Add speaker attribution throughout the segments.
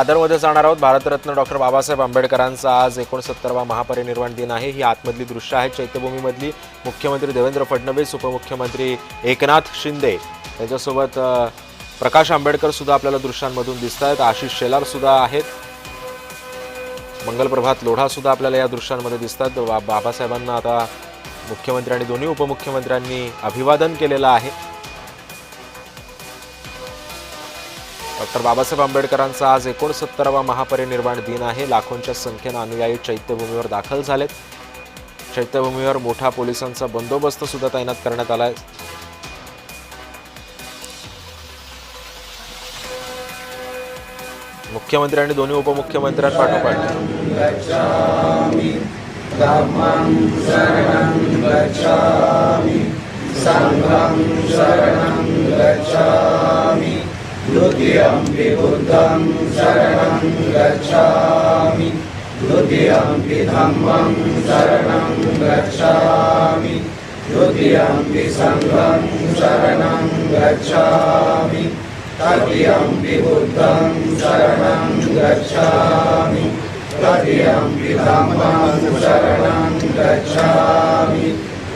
Speaker 1: दादरमध्ये जाणार आहोत। भारतरत्न डॉक्टर बाबासाहेब आंबेडकरांचा आज 69वा महापरिनिर्वाण दिन आहे। ही आतमधली दृश्य आहेत चैत्यभूमीमधली। मुख्यमंत्री देवेंद्र फडणवीस, उपमुख्यमंत्री एकनाथ शिंदे त्याच्यासोबत प्रकाश आंबेडकर सुद्धा आपल्याला दृश्यांमधून दिसतात। आशिष शेलार सुद्धा आहेत। मंगलप्रभात लोढा सुद्धा आपल्याला या दृश्यांमध्ये दिसतात। बाबासाहेबांना आता मुख्यमंत्री आणि दोन्ही उपमुख्यमंत्र्यांनी अभिवादन केलेलं आहे। डॉक्टर बाबासाहेब आंबेडकरांचा आज 69वा महापरिनिर्वाण दिन आहे। लाखोंच्या संख्येने अनुयायी चैत्यभूमीवर दाखल झालेत। चैत्यभूमीवर मोठा पोलिसांचा बंदोबस्त सुद्धा तैनात करण्यात आलाय। मुख्यमंत्री आणि दोन्ही उपमुख्यमंत्र्यांपाठोपाठ
Speaker 2: द्वितीयम्पि बुद्धं शरणं गच्छामि द्वितीयम्पि धम्मं शरणं गच्छामि द्वितीयम्पि संघं शरणं गच्छामि तृतीयम्पि बुद्धं शरणं गच्छामि तृतीयम्पि धम्मं शरणं गच्छामि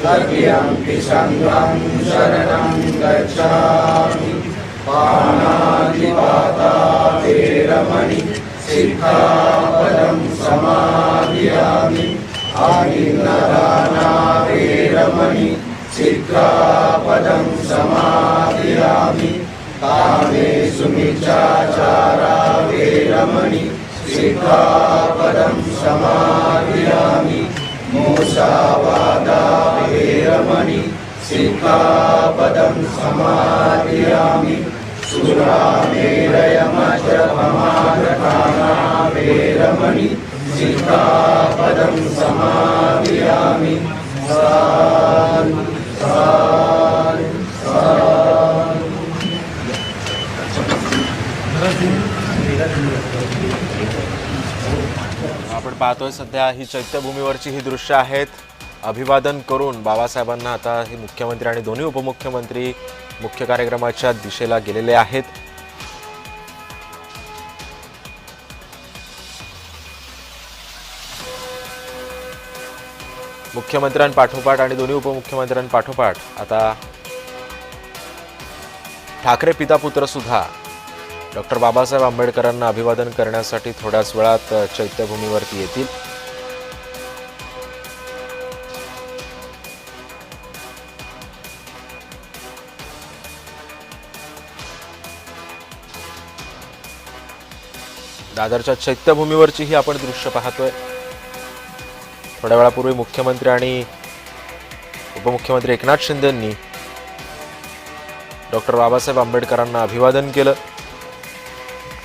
Speaker 2: तृतीयम्पि संघं शरणं गच्छामि पाणातिपाता वेरमणि सिक्खापदं समादियामि आदिन्नदाना वेरमणि सिक्खापदं समादियामि कामेषु मिच्छाचारा वेरमणि सिक्खापदं समादियामि मूसावादा वेरमणि सिक्खापदं समादियामि सुरामेरयमद्यपमादपाना वेरमणि सिक्खापदं समादियामि
Speaker 1: आपण पाहतोय सध्या ही चैत्यभूमीवरची ही दृश्य आहेत। अभिवादन करून बाबासाहेबांना आता हे मुख्यमंत्री आणि दोन्ही उपमुख्यमंत्री मुख्य कार्यक्रमाच्या दिशेला गेलेले आहेत। मुख्यमंत्र्यांपाठोपाठ आणि दोन्ही उपमुख्यमंत्र्यांपाठोपाठ आता ठाकरे पिता पुत्र सुद्धा डॉक्टर बाबासाहेब आंबेडकरांना अभिवादन करण्यासाठी थोड्याच वेळात चैत्यभूमीवरती येतील। दादरच्या चैत्यभूमीवरची ही आपण दृश्य पाहतोय। थोड्या वेळापूर्वी मुख्यमंत्री आणि उपमुख्यमंत्री एकनाथ शिंदेंनी डॉक्टर बाबासाहेब आंबेडकरांना अभिवादन केलं।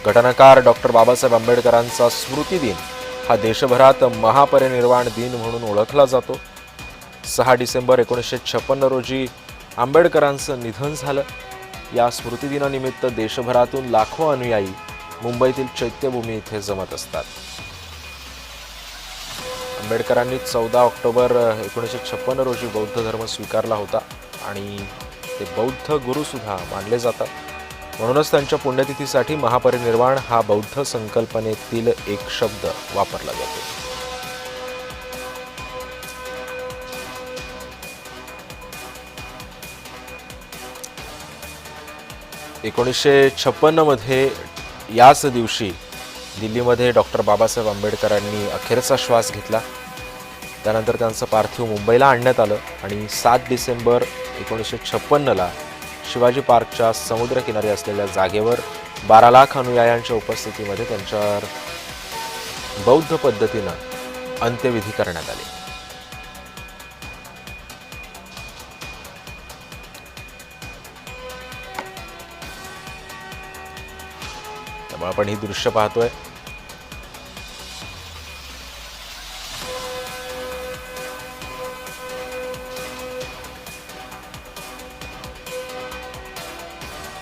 Speaker 1: घटनाकार डॉक्टर बाबासाहेब आंबेडकरांचा स्मृती दिन हा देशभरात महापरिनिर्वाण दिन म्हणून ओळखला जातो। 6 डिसेंबर 1956 रोजी आंबेडकरांचं निधन झालं। या स्मृतिदिनानिमित्त देशभरातून लाखो अनुयायी मुंबईतील चैत्यभूमी इथे जमत असतात। आंबेडकरांनी 14 ऑक्टोबर 1956 रोजी बौद्ध धर्म स्वीकारला होता आणि ते बौद्ध गुरु सुद्धा मानले जातात। म्हणूनच त्यांच्या पुण्यतिथीसाठी महापरिनिर्वाण हा बौद्ध संकल्पनेतील एक शब्द वापरला जातो। 1956 मध्ये याच दिवशी दिल्लीमध्ये डॉक्टर बाबासाहेब आंबेडकरांनी अखेरचा श्वास घेतला। त्यानंतर त्यांचं पार्थिव मुंबईला आणण्यात आलं आणि 7 डिसेंबर 1956ला शिवाजी पार्कच्या समुद्रकिनारी असलेल्या जागेवर 12 लाख अनुयायांच्या उपस्थितीमध्ये त्यांच्यावर बौद्ध पद्धतीनं अंत्यविधी करण्यात आले। त्यामुळे आपण ही दृश्य पाहतोय।